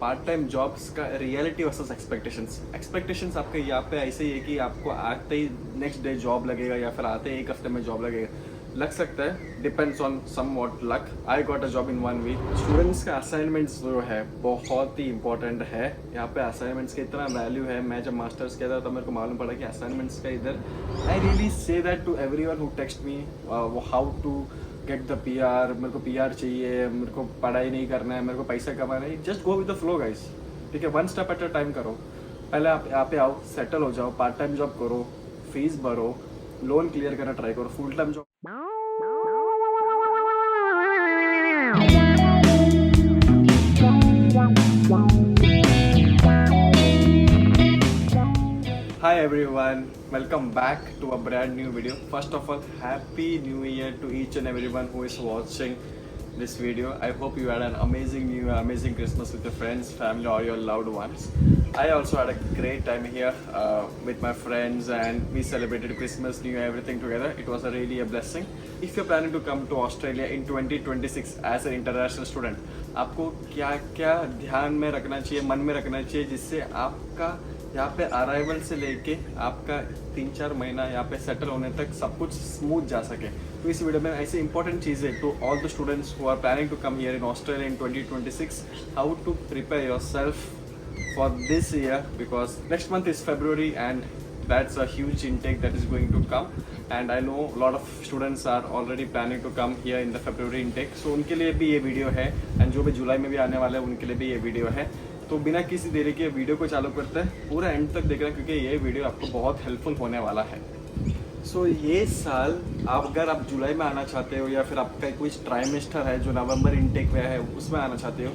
Part time jobs का reality versus expectations आपके यहाँ पे ऐसे ही है कि आपको आते ही नेक्स्ट डे जॉब लगेगा या फिर आते ही एक हफ्ते में जॉब लगेगा, लग सकता है। Depends on somewhat luck. I got a job in 1 week. Students का असाइनमेंट्स जो है बहुत ही इंपॉर्टेंट है। यहाँ पे असाइनमेंट्स का इतना वैल्यू है। मैं जब मास्टर्स किया था तो मेरे को मालूम पड़ा कि असाइनमेंट्स का इधर I really say that to everyone who text me how to get the PR। मेरे को PR चाहिए, मेरे को पढ़ाई नहीं करना है, मेरे को पैसा कमाना है। Just go with the flow guys, ठीक है। One step at a time करो। पहले आप यहाँ पे आओ, सेटल हो जाओ, पार्ट टाइम जॉब करो, फीस भरो, लोन क्लियर करना ट्राई करो, full time job. Hi everyone, welcome back to a brand new video. First of all, happy new year to each and everyone who is watching this video. I hope you had an amazing new year, amazing Christmas with your friends, family or your loved ones. I also had a great time here with my friends and we celebrated Christmas, New Year, everything together. It was really a blessing. If you're planning to come to Australia in 2026 as an international student, आपको क्या क्या ध्यान में रखना चाहिए, मन में रखना चाहिए, जिससे आपका यहाँ पे अराइवल से लेके आपका 3-4 महीना यहाँ पे सेटल होने तक सब कुछ स्मूथ जा सके। तो इस वीडियो में ऐसी इंपॉर्टेंट चीज़ें to all the students who are planning to come here in Australia in 2026, how to prepare yourself for this year, because next month is February and that's a huge intake that is going to come, and I know a lot of students are already planning to come here in the February intake, so उनके लिए भी ये video है, and जो भी जुलाई में भी आने वाले हैं उनके लिए भी ये वीडियो है। तो बिना किसी देरी के वीडियो को चालू करते हैं, पूरा एंड तक देखना क्योंकि ये वीडियो आपको बहुत हेल्पफुल होने वाला है। सो ये साल अगर आप जुलाई में आना चाहते हो या फिर आपका कोई ट्राइमेस्टर है जो नवंबर इंटेक में है उसमें आना चाहते हो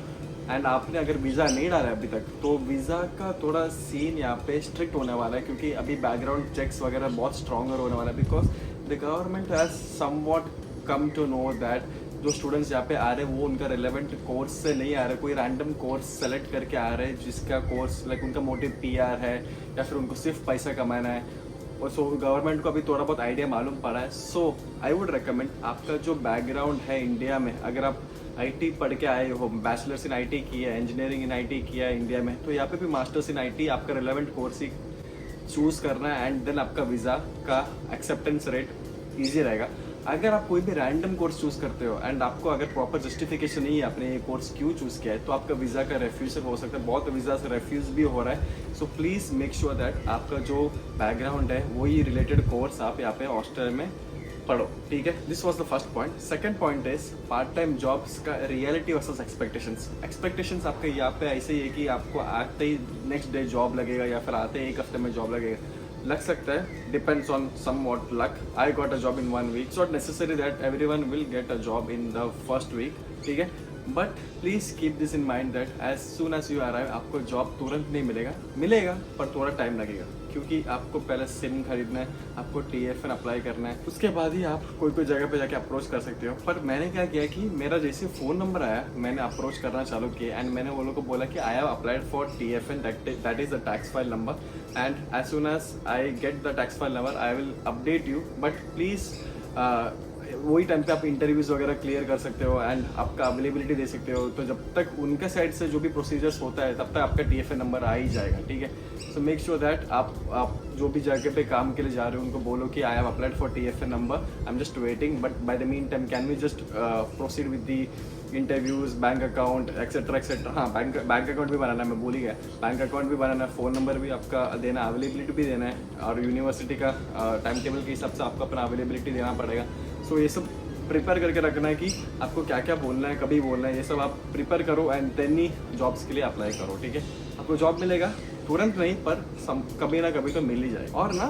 एंड आपने अगर वीज़ा नहीं डाला है अभी तक, तो वीज़ा का थोड़ा सीन यहाँ पे स्ट्रिक्ट होने वाला है क्योंकि अभी बैकग्राउंड चेक्स वगैरह बहुत स्ट्रॉन्गर होने वाला है। Because the government has somewhat come to know that जो स्टूडेंट्स यहाँ पे आ रहे हैं वो उनका रिलेवेंट कोर्स से नहीं आ रहे, कोई रैंडम कोर्स सेलेक्ट करके आ रहे हैं जिसका कोर्स लाइक उनका मोटिव PR है या फिर उनको सिर्फ पैसा कमाना है। और सो गवर्नमेंट को अभी थोड़ा बहुत आइडिया मालूम पड़ा है। सो आई वुड रिकमेंड, आपका जो बैकग्राउंड है इंडिया में, अगर आप IT पढ़ के आए हो, बैचलर्स इन IT किया है, इंजीनियरिंग इन IT किया है इंडिया में, तो यहाँ पे भी मास्टर्स इन IT आपका रिलेवेंट कोर्स ही चूज़ करना है एंड देन आपका वीज़ा का एक्सेप्टेंस रेट ईजी रहेगा। अगर आप कोई भी रैंडम कोर्स चूज़ करते हो एंड आपको अगर प्रॉपर जस्टिफिकेशन नहीं है आपने ये कोर्स क्यों चूज़ किया है, तो आपका वीज़ा का रेफ्यूज़ल हो सकता है। बहुत वीज़ा से रेफ्यूज़ भी हो रहा है। So please make sure that आपका जो बैकग्राउंड है वही रिलेटेड कोर्स आप यहाँ पे हॉस्टल में पढ़ो, ठीक है। This was the first point. Second point is part time jobs का रियलिटी वर्सेस एक्सपेक्टेशंस आपके यहाँ पे ऐसे ही है कि आपको आते ही नेक्स्ट डे जॉब लगेगा या फिर आते ही एक हफ्ते में जॉब लगेगा, लग सकता है। Depends on somewhat luck. I got a job in 1 week. It's not necessary that everyone will get a job in the first week, ठीक है। But please keep this in mind that as soon as you arrive आपको job तुरंत नहीं मिलेगा पर थोड़ा time लगेगा क्योंकि आपको पहले सिम खरीदना है, आपको TFN अप्लाई करना है, उसके बाद ही आप कोई जगह पे जाके अप्रोच कर सकते हो। पर मैंने क्या किया कि मेरा जैसे फ़ोन नंबर आया मैंने अप्रोच करना चालू किया एंड मैंने वो लोगों को बोला कि I have applied for TFN, that is the tax file number, and as soon as I get the tax file number I will update you. But please वही टाइम पे आप इंटरव्यूज़ वगैरह क्लियर कर सकते हो एंड आपका availability दे सकते हो। तो जब तक उनका साइड से जो भी प्रोसीजर्स होता है तब तक आपका TFN नंबर आ ही जाएगा, ठीक है। सो मेक श्योर दैट आप जो भी जगह पे काम के लिए जा रहे हो उनको बोलो कि I have applied for TFN number, I am just waiting, but by the mean time can we just proceed with the interviews, bank account etcetera. हाँ, बैंक अकाउंट भी बनाना है, मैं भूल ही गया। बैंक अकाउंट भी बनाना है, फ़ोन नंबर भी आपका देना, अवेलेबिलिटी भी देना है और यूनिवर्सिटी का टाइम टेबल के हिसाब से आपको अपना अवेलेबिलिटी देना पड़ेगा। सो ये सब प्रिपेयर करके रखना है कि आपको क्या क्या बोलना है, कभी बोलना है, ये सब आप प्रिपेयर करो एंड देन ही जॉब्स के लिए अप्लाई करो, ठीक है। आपको जॉब मिलेगा, तुरंत नहीं पर कभी ना कभी तो मिल ही जाए। और ना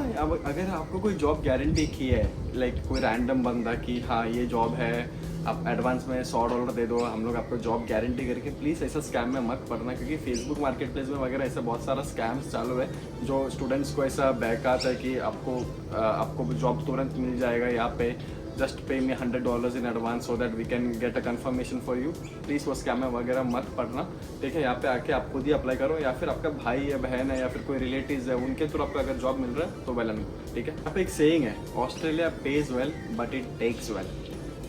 अगर आपको कोई जॉब गारंटी की है, लाइक कोई रैंडम बंदा कि हाँ ये जॉब है, आप एडवांस में $100 दे दो, हम लोग आपको जॉब गारंटी करके, प्लीज़ ऐसा स्कैम में मत पड़ना क्योंकि फेसबुक मार्केट प्लेस में वगैरह ऐसा बहुत सारा स्कैम्स चालू है जो स्टूडेंट्स को ऐसा बहकाता है कि आपको जॉब तुरंत मिल जाएगा यहाँ पे, just pay me $100 in advance so that we can get a confirmation for you. Please वो स्कैम में वगैरह मत पड़ना, ठीक है। यहाँ पे आके आप खुद ही अप्लाई करो या फिर आपका भाई या बहन है या फिर कोई रिलेटिव्स है उनके थ्रू आपको अगर जॉब मिल रहा है तो वेल एंड गुड, ठीक है। यहाँ पे एक सेइंग है, Australia pays well but it takes well.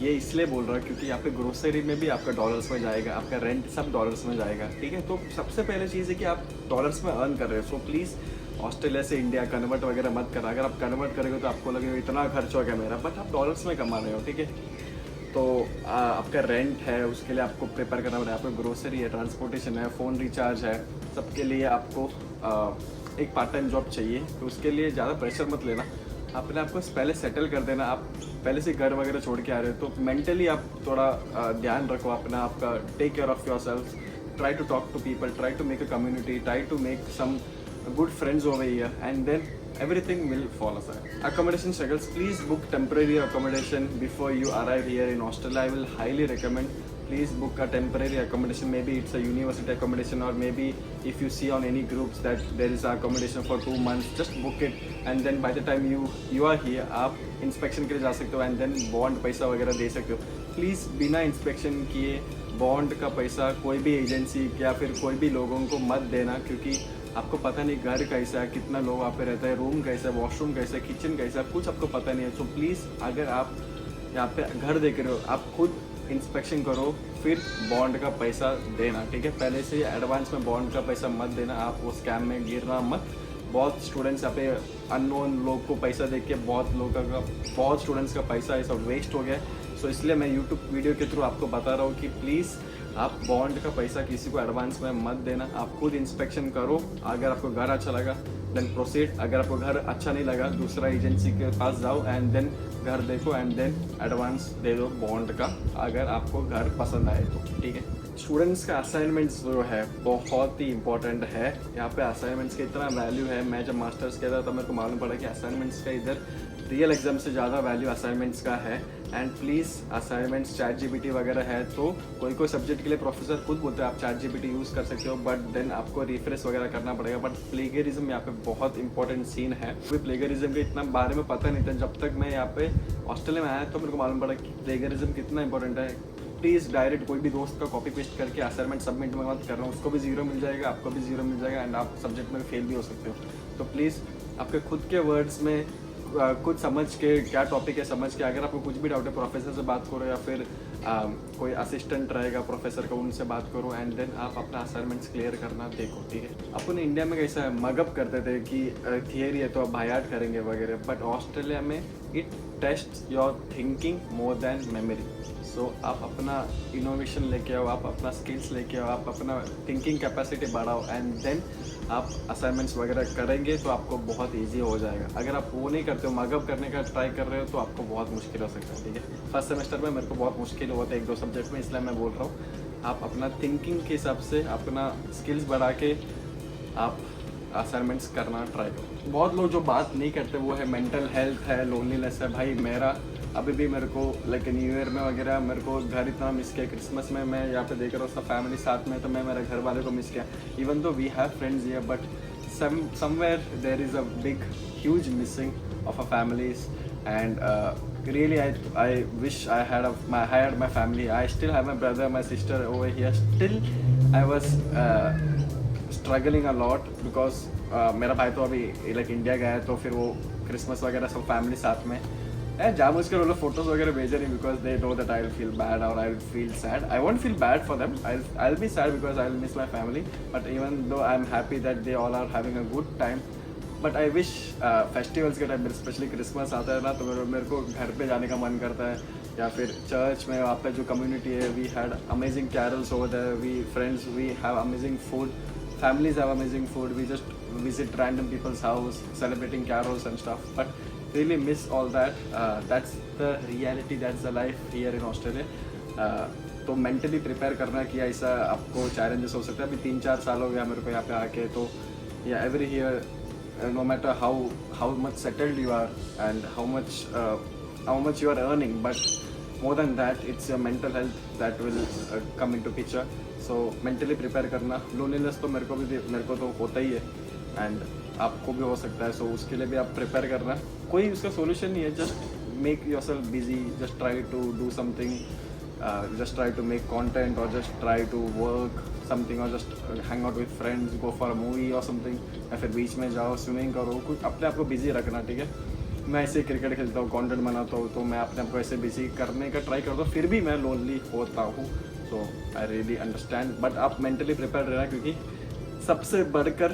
ये इसलिए बोल रहा हूँ क्योंकि यहाँ पे ग्रोसरी में भी आपका डॉलर्स में जाएगा, आपका रेंट सब डॉलर्स में जाएगा, ठीक है। तो सबसे पहले चीज़ है कि आप डॉलर्स में अर्न कर रहे हो। सो प्लीज़ ऑस्ट्रेलिया से इंडिया कन्वर्ट वगैरह मत करना। अगर आप कन्वर्ट करेंगे तो आपको लगेगा इतना खर्च हो गया मेरा, बट आप डॉलर्स में कमा रहे हो, ठीक है। तो आपका रेंट है, उसके लिए आपको प्रिपेयर करना पड़ेगा, आपको ग्रोसरी है, ट्रांसपोर्टेशन है, फ़ोन रिचार्ज है, सबके लिए आपको एक पार्ट टाइम जॉब चाहिए। तो उसके लिए ज़्यादा प्रेशर मत लेना, अपने आपको पहले सेटल कर देना। आप पहले से घर वगैरह छोड़ के आ रहे हो तो मेंटली आप थोड़ा ध्यान रखो अपना, आपका take care of yourself, try to talk to people, try to make a community, try to make some good friends over here, and then everything will fall aside. Accommodation struggles, please book temporary accommodation before you arrive here in Australia. I will highly recommend, please book a temporary accommodation. Maybe it's a university accommodation, or maybe if you see on any groups that there is accommodation for 2 months, just book it, and then by the time you are here, आप inspection के लिए जा सकते हो, and then bond पैसा वगैरह दे सकते हो। प्लीज़ बिना इंस्पेक्शन किए बॉन्ड का पैसा कोई भी एजेंसी या फिर कोई भी लोगों को मत देना, क्योंकि आपको पता नहीं घर कैसा है, कितना लोग वहाँ पे रहते हैं, रूम कैसा है, वॉशरूम कैसा है, किचन कैसा है, कुछ आपको पता नहीं है। सो प्लीज़ अगर आप यहाँ पे घर देख रहे हो, आप खुद इंस्पेक्शन करो, फिर बॉन्ड का पैसा देना, ठीक है। पहले से एडवांस में बॉन्ड का पैसा मत देना, आप वो स्कैम में गिरना मत। बहुत स्टूडेंट्स यहाँ पे अननोन लोग को पैसा दे के बहुत स्टूडेंट्स का पैसा ऐसा वेस्ट हो गया। सो इसलिए मैं यूट्यूब वीडियो के थ्रू आपको बता रहा हूँ कि प्लीज़ आप बॉन्ड का पैसा किसी को एडवांस में मत देना। आप खुद इंस्पेक्शन करो, अगर आपको घर अच्छा लगा देन प्रोसीड, अगर आपको घर अच्छा नहीं लगा दूसरा एजेंसी के पास जाओ एंड देन घर देखो एंड देन एडवांस दे दो बॉन्ड का, अगर आपको घर पसंद आए तो, ठीक है। स्टूडेंट्स का असाइनमेंट्स जो है बहुत ही इंपॉर्टेंट है। यहाँ पे असाइनमेंट्स का इतना वैल्यू है, मैं जब मास्टर्स किया था तब मेरे को मालूम पड़ा कि असाइनमेंट्स का इधर रियल एग्जाम से ज़्यादा वैल्यू असाइनमेंट्स का है। एंड प्लीज़ असाइनमेंट्स ChatGPT वगैरह है, तो कोई सब्जेक्ट के लिए प्रोफेसर खुद बोलते हैं आप ChatGPT यूज़ कर सकते हो, बट देन आपको रिफ्रेश वगैरह करना पड़ेगा। बट प्लेगरिज्म यहाँ पे बहुत इंपॉर्टेंट सीन है। कोई प्लेगरिज्म के इतना बारे में पता नहीं था, जब तक मैं यहाँ पे ऑस्ट्रेलिया में आया तो मेरे को मालूम पड़ा कि प्लेगरिज्म कितना इंपॉर्टेंट है। प्लीज़ डायरेक्ट कोई भी दोस्त का कॉपी पेस्ट करके असाइनमेंट सबमिट में मत करना, उसको भी 0 मिल जाएगा, आपको भी 0 मिल जाएगा, एंड आप सब्जेक्ट में फेल भी हो सकते हो। तो प्लीज़ आपके खुद के वर्ड्स में कुछ समझ के, क्या टॉपिक है समझ के, अगर आपको कुछ भी डाउट है प्रोफेसर से बात करो, या फिर कोई असिस्टेंट रहेगा प्रोफेसर का, उनसे बात करो, एंड देन आप अपना असाइनमेंट्स क्लियर करना देखो, ठीक है। अपन इंडिया में कैसा है, मगअप करते थे कि थियरी है तो आप बायाट करेंगे वगैरह, बट ऑस्ट्रेलिया में it test your thinking more than memory. So आप अपना इनोवेशन लेके आओ, आप अपना स्किल्स लेके आओ, आप अपना थिंकिंग कैपेसिटी बढ़ाओ, एंड देन आप असाइनमेंट्स वगैरह करेंगे तो आपको बहुत इजी हो जाएगा। अगर आप वो नहीं करते हो, मगअप करने का ट्राई कर रहे हो, तो आपको बहुत मुश्किल हो सकता है, ठीक है। फर्स्ट सेमेस्टर में मेरे को बहुत मुश्किल हुआ था 1-2 सब्जेक्ट में, इसलिए मैं बोल रहा हूँ आप अपना थिंकिंग के हिसाब से अपना स्किल्स बढ़ा के आप असाइनमेंट्स करना ट्राई करो। बहुत लोग जो बात नहीं करते वो है मेंटल हेल्थ है, लोनलीनेस है। भाई मेरा अभी भी मेरे को लाइक न्यू ईयर में वगैरह मेरे को घर इतना मिस किया, क्रिसमस में मैं यहाँ पे देख रहा हूँ सब फैमिली साथ में, तो मैं मेरे घर वाले को मिस किया। Even though we have friends here, but somewhere there is a big huge missing of a families, and really I wish I had my family. I still have my brother, my sister over here. Still I was struggling a lot because मेरा भाई तो अभी like India गया है, तो फिर वो Christmas वगैरह सब फैमिली साथ में जामुन के लोग फोटोज वगैरह भेजे नहीं, because they know that I will feel bad और I will feel sad. I won't feel bad for them, I will be sad because I will miss my family, but even though I am happy that they all are having a good time. But I wish festivals के time specially Christmas आता है ना, तो मेरे को घर पे जाने का मन करता है, या फिर चर्च में वहाँ पे जो कम्युनिटी है, we had amazing carols over there, we friends, we have amazing food, families have amazing food, we just visit random people's house celebrating carols and stuff, but really miss all that. That's the reality, that's the life here in Australia. तो mentally prepare करना कि ऐसा आपको challenges हो सकता है। अभी 3-4 साल हो गया मेरे को यहाँ पे आके, तो या every year no matter how much settled you are and how much you are earning, but more than that it's your mental health that will come into picture. So mentally prepare करना। Loneliness तो मेरे को तो होता ही है, and आपको भी हो सकता है, सो उसके लिए भी आप प्रिपेयर करना। कोई उसका सोल्यूशन नहीं है, just make yourself busy, just try to do something, just try to make content, or just try to work something, or just hang out with friends, go for a movie or something, या फिर बीच में जाओ, swimming करो, कुछ अपने आप को busy रखना, ठीक है। मैं ऐसे क्रिकेट खेलता हूँ, कंटेंट बनाता हूँ, तो मैं अपने आप को ऐसे बिजी करने का ट्राई करता हूँ, फिर भी मैं लोनली होता हूँ। सो आई रियली अंडरस्टैंड, बट आप मेंटली प्रिपेयर रहना, क्योंकि सबसे बढ़कर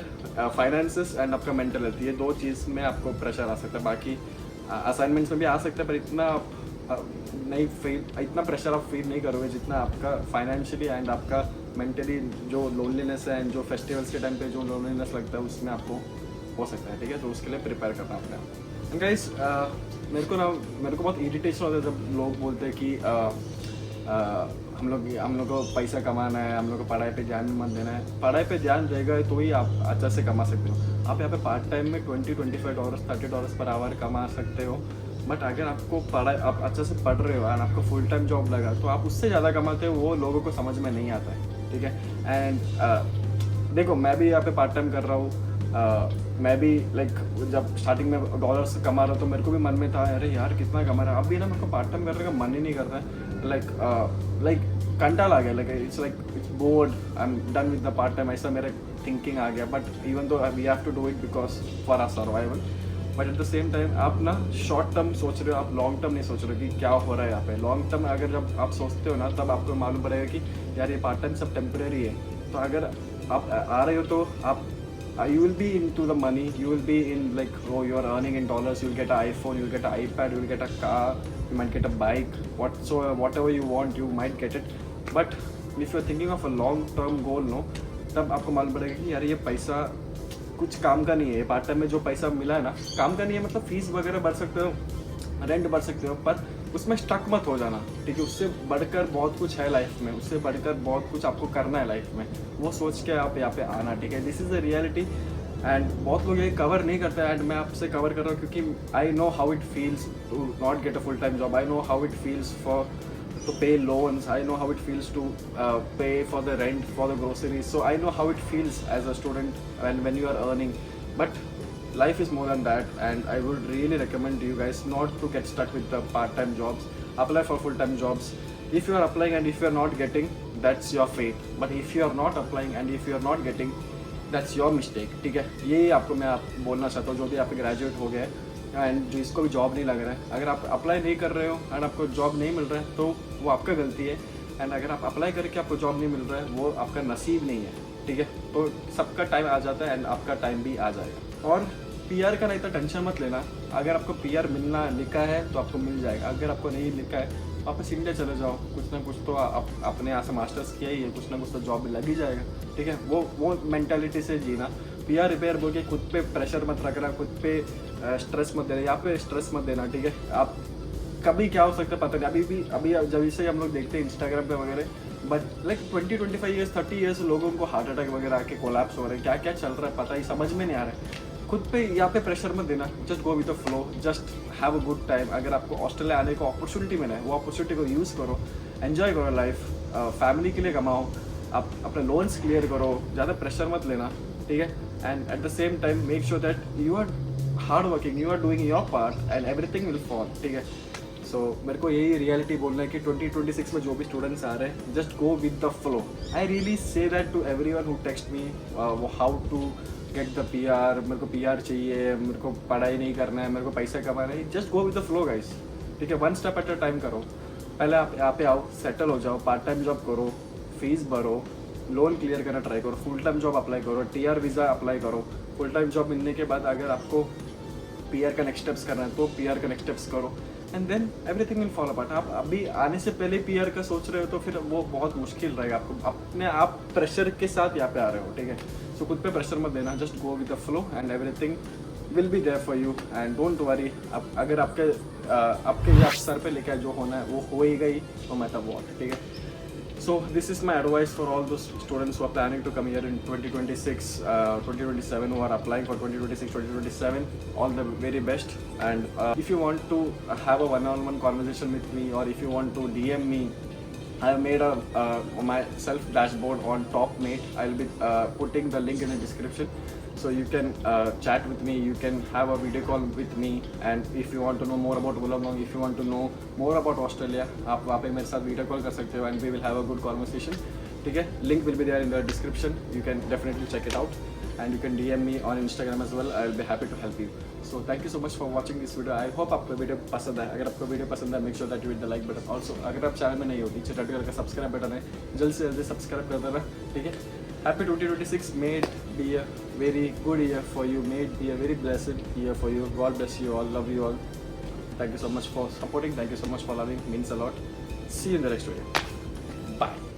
फाइनेंसेस एंड आपका मेंटल हेल्थ, ये 2 चीज़ में आपको प्रेशर आ सकता है। बाकी असाइनमेंट्स में भी आ सकता है, पर इतना आप नहीं फील, इतना प्रेशर आप फील नहीं करोगे जितना आपका फाइनेंशियली एंड आपका मेंटली जो लोनलीनेस है एंड जो फेस्टिवल्स के टाइम पे जो लोनलीनेस लगता है उसमें आपको हो सकता है। ठीक है, तो उसके लिए प्रिपेयर करना अपने आप। एंड गाइस, मेरे को बहुत इरिटेशन होता है जब लोग बोलते हैं कि हम लोग को पैसा कमाना है, हम लोग को पढ़ाई पे ध्यान मत देना है। पढ़ाई पे ध्यान रहेगा तो ही आप अच्छा से कमा सकते हो। आप यहाँ पे पार्ट टाइम में $20-25 $30 पर आवर कमा सकते हो, बट अगर आपको पढ़ाई, आप अच्छा से पढ़ रहे हो और आपको फुल टाइम जॉब लगा तो आप उससे ज़्यादा कमाते हो, वो लोगों को समझ में नहीं आता है। ठीक है, एंड देखो, मैं भी यहाँ पे पार्ट टाइम कर रहा हूँ। मैं भी लाइक जब स्टार्टिंग में डॉलर्स कमा रहा तो मेरे को भी मन में था, अरे यार कितना कमा रहा है। अब भी ना मेरे को पार्ट टाइम करने का मन ही नहीं करता है। लाइक कंटाल आ गया, like it's bored, I am done with the part time, ऐसा मेरा थिंकिंग आ गया। But even though we have to do it because for our survival, but at the same time आप ना शॉर्ट टर्म सोच रहे हो, आप लॉन्ग टर्म नहीं सोच रहे हो कि क्या हो रहा है यहाँ पे। लॉन्ग टर्म अगर जब आप सोचते हो ना, तब आपको मालूम पड़ेगा कि यार ये पार्ट टाइम सब टेम्परेरी है। तो अगर आप आ रहे हो तो आप you will be into the money, you will be in like, oh, you are earning in dollars, you'll get an iPhone, you'll get an iPad, you'll get a car, you might get a bike, whatever you want, you might get it. But if you're thinking of a long term goal, no, तब आपको मालूम पड़ेगा कि यार ये पैसा कुछ काम का नहीं है। पार्ट टाइम में जो पैसा मिला है ना, काम का नहीं है, मतलब फीस वगैरह भर सकते हो, रेंट भर सकते हो, पर उसमें स्टक मत हो जाना। ठीक है, उससे बढ़कर बहुत कुछ है लाइफ में, उससे बढ़कर बहुत कुछ आपको करना है लाइफ में, वो सोच के आप यहाँ पे आना। ठीक है, this is the reality, and बहुत लोग ये कवर नहीं करते, एंड मैं आपसे कवर कर रहा हूँ क्योंकि I know how it feels to not get a full time job, I know how it feels for to pay loans, I know how it feels to pay for the rent, for the groceries, so I know how it feels as a student when you are earning. But life is more than that, and I would really recommend to you guys not to get stuck with the part-time jobs. Apply for full-time jobs. If you are applying and if you are not getting, that's your fate. But if you are not applying and if you are not getting, that's your mistake. ठीक है, ये आपको मैं बोलना चाहता हूँ, जो भी आप ग्रेजुएट हो गए एंड जिसको भी जॉब नहीं लग रहा है। अगर आप अप्लाई नहीं कर रहे हो एंड आपको जॉब नहीं मिल रहा है तो वो आपका गलती है, एंड अगर आप अप्लाई करके आपको जॉब नहीं मिल रहा है वो आपका नसीब नहीं है। ठीक है, तो सबका टाइम आ जाता है एंड आपका टाइम भी आ जाएगा। और पीआर का नहीं तो टेंशन मत लेना, अगर आपको पीआर मिलना लिखा है तो आपको मिल जाएगा, अगर आपको नहीं लिखा है वापस इंडिया चले जाओ, कुछ ना कुछ तो अपने यहाँ से मास्टर्स किया ही है, कुछ ना कुछ तो जॉब लग ही जाएगा। ठीक है, वो मेंटालिटी से जीना। पीआर रिपेयर बोल के खुद पे प्रेशर मत रखना, खुद पे स्ट्रेस मत देना, यहाँ पे स्ट्रेस मत देना। ठीक है, आप कभी क्या हो सकता है पता नहीं। अभी जब इसे हम लोग देखते हैं इंस्टाग्राम पे वगैरह, बट लाइक 20-25 ईयर्स 30 ईयर्स लोगों को हार्ट अटैक वगैरह आके कोलैप्स हो रहे हैं, क्या क्या चल रहा है पता ही समझ में नहीं आ रहा है। खुद पे यहाँ पे प्रेशर मत देना, just go with the flow, just have a good time. अगर आपको ऑस्ट्रेलिया आने को अपॉर्चुनिटी मिला है, वो अपॉर्चुनिटी को यूज़ करो, एंजॉय करो लाइफ, फैमिली के लिए कमाओ, आप अपने लोन्स क्लियर करो, ज़्यादा प्रेशर मत लेना। ठीक है, and at the same time make sure that you are hard working, you are doing your part and everything will fall. ठीक है, सो मेरे को यही रियलिटी बोलना है कि 2026 में जो भी स्टूडेंट्स आ रहे हैं, just go with the flow. I really say that to everyone who text me how to get the PR, मेरे को पीआर चाहिए, मेरे को पढ़ाई नहीं करना है, मेरे को पैसा कमाना है, just go with the flow guys. ठीक है, one step at a time करो। पहले आप यहाँ पे आओ, सेटल हो जाओ, पार्ट टाइम जॉब करो, फीस भरो, लोन क्लियर करना ट्राई करो, फुल टाइम जॉब अप्लाई करो, टीआर वीज़ा अप्लाई करो। फुल टाइम जॉब मिलने के बाद अगर आपको पीआर का नेक्स्ट स्टेप्स करना है तो पीआर का नेक्स्ट स्टेप्स करो, and then everything will follow apart. आप अभी आने से पहले पीआर का सोच रहे हो तो फिर वो बहुत मुश्किल रहेगा आपको, अपने आप प्रेशर के साथ यहाँ पे आ रहे हो। ठीक है, सो खुद पे प्रेशर मत देना, just go with the flow and everything will be there for you, and don't worry. अगर आपके ये सर पे लेके जो होना है वो होएगा ही, no matter what। ठीक है, so this is my advice for all those students who are planning to come here in 2026 2027, who are applying for 2026-2027. all the very best, and if you want to have a one-on-one conversation with me, or if you want to DM me, I have made my self dashboard on TopMate. I'll be putting the link in the description, so you can chat with me, you can have a video call with me, and if you want to know more about Wollongong, if you want to know more about Australia, आप वहाँ पे मेरे साथ video call कर सकते हो, and we will have a good conversation. ठीक है, link will be there in the description, you can definitely check it out and you can DM me on Instagram as well. I will be happy to help you. So thank you so much for watching this video. I hope आपको video पसंद है. अगर आपको video पसंद है, make sure that you hit the like button. Also अगर आप channel में नहीं हो, नीचे रेड कलर का सब्सक्राइब बटन है, जल्द से जल्दी सब्सक्राइब कर देना, ठीक है. Happy 2026. May it be a very good year for you. May it be a very blessed year for you. God bless you all. Love you all. Thank you so much for supporting. Thank you so much for loving. Means a lot. See you in the next video. Bye.